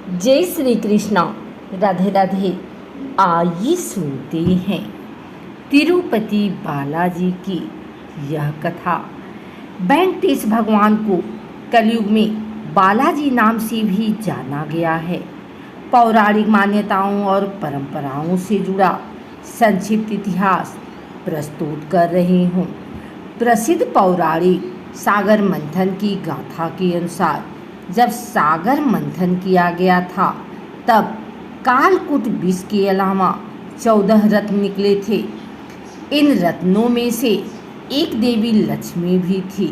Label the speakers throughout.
Speaker 1: जय श्री कृष्णा। राधे राधे। आइए सुनते हैं तिरुपति बालाजी की यह कथा। वेंकटेश भगवान को कलयुग में बालाजी नाम से भी जाना गया है। पौराणिक मान्यताओं और परंपराओं से जुड़ा संक्षिप्त इतिहास प्रस्तुत कर रही हूँ। प्रसिद्ध पौराणिक सागर मंथन की गाथा के अनुसार जब सागर मंथन किया गया था तब कालकूट विष के अलावा 14 रत्न निकले थे। इन रत्नों में से एक देवी लक्ष्मी भी थी।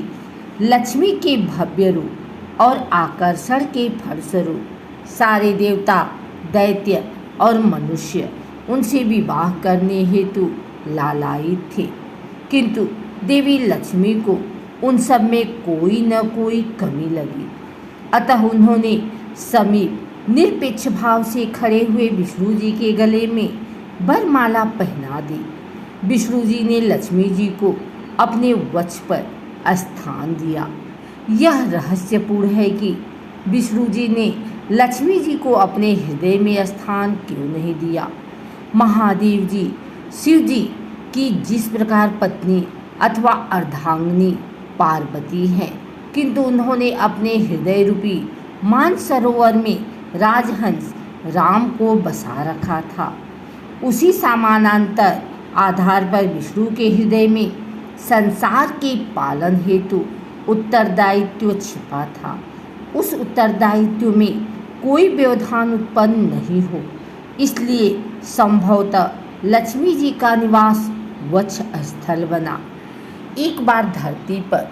Speaker 1: लक्ष्मी के भव्य रूप और आकर्षण के फलस्वरूप सारे देवता, दैत्य और मनुष्य उनसे विवाह करने हेतु लालायित थे, किंतु देवी लक्ष्मी को उन सब में कोई न कोई कमी लगी। अतः उन्होंने समीप निरपेक्ष भाव से खड़े हुए विष्णु जी के गले में वरमाला पहना दी। विष्णु जी ने लक्ष्मी जी को अपने वक्ष पर स्थान दिया। यह रहस्यपूर्ण है कि विष्णु जी ने लक्ष्मी जी को अपने हृदय में स्थान क्यों नहीं दिया। महादेव जी शिव जी की जिस प्रकार पत्नी अथवा अर्धांगिनी पार्वती हैं, किंतु उन्होंने अपने हृदय रूपी मानसरोवर में राजहंस राम को बसा रखा था। उसी समानांतर आधार पर विष्णु के हृदय में संसार के पालन हेतु उत्तरदायित्व छिपा था। उस उत्तरदायित्व में कोई व्यवधान उत्पन्न नहीं हो, इसलिए संभवतः लक्ष्मी जी का निवास वक्ष स्थल बना। एक बार धरती पर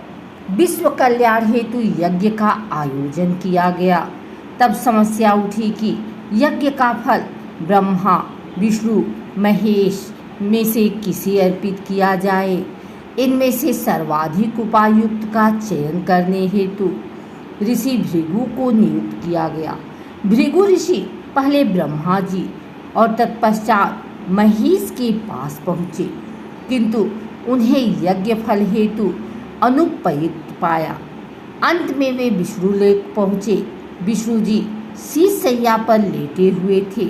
Speaker 1: विश्व कल्याण हेतु यज्ञ का आयोजन किया गया। तब समस्या उठी कि यज्ञ का फल ब्रह्मा, विष्णु, महेश में से किसे अर्पित किया जाए। इनमें से सर्वाधिक उपायुक्त का चयन करने हेतु ऋषि भृगु को नियुक्त किया गया। भृगु ऋषि पहले ब्रह्मा जी और तत्पश्चात महेश के पास पहुँचे, किंतु उन्हें यज्ञ फल हेतु अनुपयुक्त पाया। अंत में वे विष्णुलोक पहुँचे। विष्णु जी शीशैया पर लेटे हुए थे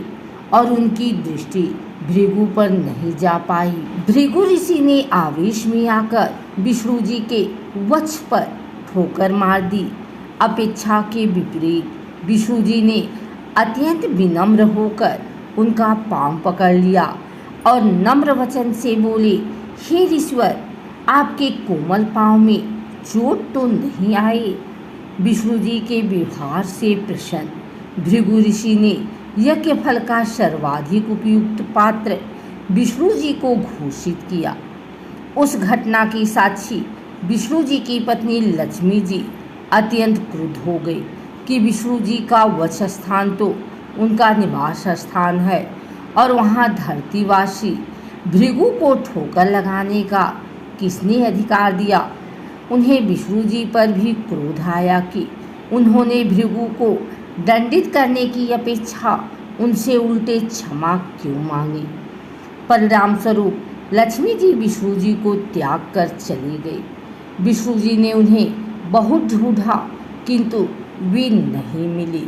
Speaker 1: और उनकी दृष्टि भृगु पर नहीं जा पाई। भृगु ऋषि ने आवेश में आकर विष्णु जी के वक्ष पर ठोकर मार दी। अपेक्षा के विपरीत विष्णु जी ने अत्यंत विनम्र होकर उनका पांव पकड़ लिया और नम्र वचन से बोले, हे ईश्वर, आपके कोमल पांव में चोट तो नहीं आई। विष्णु जी के व्यवहार से प्रसन्न भृगु ऋषि ने यज्ञ फल का सर्वाधिक उपयुक्त पात्र विष्णु जी को घोषित किया। उस घटना की साक्षी विष्णु जी की पत्नी लक्ष्मी जी अत्यंत क्रुद्ध हो गई कि विष्णु जी का वक्ष स्थान तो उनका निवास स्थान है और वहाँ धरतीवासी भृगु को ठोकर लगाने का किसने अधिकार दिया। उन्हें विष्णु जी पर भी क्रोध आया कि उन्होंने भृगु को दंडित करने की अपेक्षा उनसे उल्टे क्षमा क्यों मांगी। परिणाम स्वरूप लक्ष्मी जी विष्णु जी को त्याग कर चली गई। विष्णु जी ने उन्हें बहुत ढूंढा, किंतु वे नहीं मिली।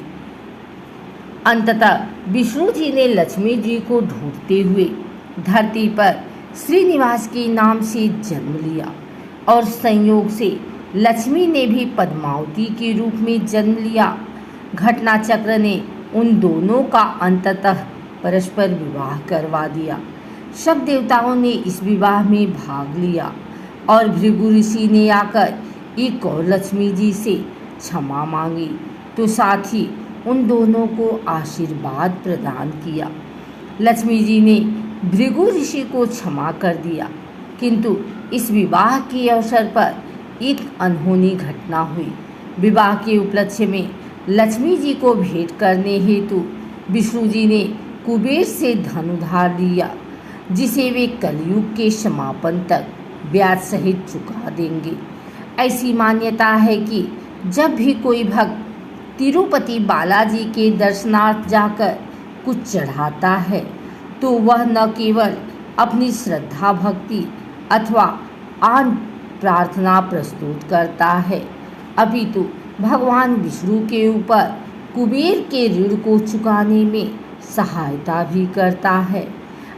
Speaker 1: अंततः विष्णु जी ने लक्ष्मी जी को ढूंढते हुए धरती पर श्रीनिवास के नाम से जन्म लिया और संयोग से लक्ष्मी ने भी पद्मावती के रूप में जन्म लिया। घटना चक्र ने उन दोनों का अंततः परस्पर विवाह करवा दिया। सब देवताओं ने इस विवाह में भाग लिया और भृगु ऋषि ने आकर एक और लक्ष्मी जी से क्षमा मांगी, तो साथ ही उन दोनों को आशीर्वाद प्रदान किया। लक्ष्मी जी ने भृगु ऋषि को क्षमा कर दिया, किंतु इस विवाह के अवसर पर एक अनहोनी घटना हुई। विवाह के उपलक्ष्य में लक्ष्मी जी को भेंट करने हेतु विष्णु जी ने कुबेर से धन उधार लिया, जिसे वे कलयुग के समापन तक ब्याज सहित चुका देंगे। ऐसी मान्यता है कि जब भी कोई भक्त तिरुपति बालाजी के दर्शनार्थ जाकर कुछ चढ़ाता है तो वह न केवल अपनी श्रद्धा भक्ति अथवा आन प्रार्थना प्रस्तुत करता है, अपितु भगवान विष्णु के ऊपर कुबेर के ऋण को चुकाने में सहायता भी करता है।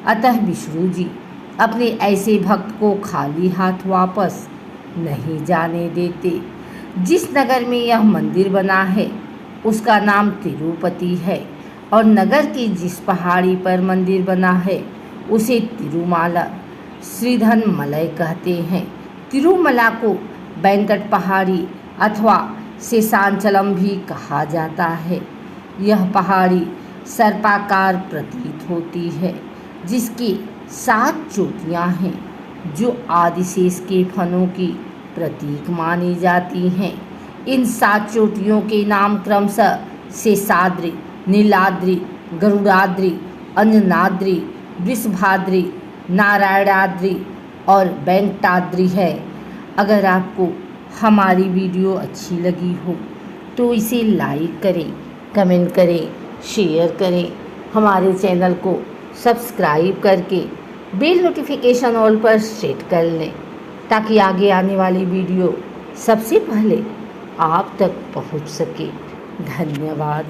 Speaker 1: अतः विष्णु जी अपने ऐसे भक्त को खाली हाथ वापस नहीं जाने देते। जिस नगर में यह मंदिर बना है उसका नाम तिरुपति है और नगर की जिस पहाड़ी पर मंदिर बना है उसे तिरुमाला श्रीधनमलय कहते हैं। तिरुमला को वेंकट पहाड़ी अथवा शेषांचलम भी कहा जाता है। यह पहाड़ी सर्पाकार प्रतीत होती है, जिसकी 7 चोटियाँ हैं, जो आदिशेष के फनों की प्रतीक मानी जाती हैं। इन 7 चोटियों के नाम क्रमशः शेषाद्रि, नीलाद्रि, गरुड़ाद्रि, अंजनाद्रि, वृषभाद्रि, नारायणाद्रि और वेंकटाद्रि है। अगर आपको हमारी वीडियो अच्छी लगी हो तो इसे लाइक करें, कमेंट करें, शेयर करें। हमारे चैनल को सब्सक्राइब करके बेल नोटिफिकेशन ऑल पर सेट कर लें ताकि आगे आने वाली वीडियो सबसे पहले आप तक पहुंच सके। धन्यवाद।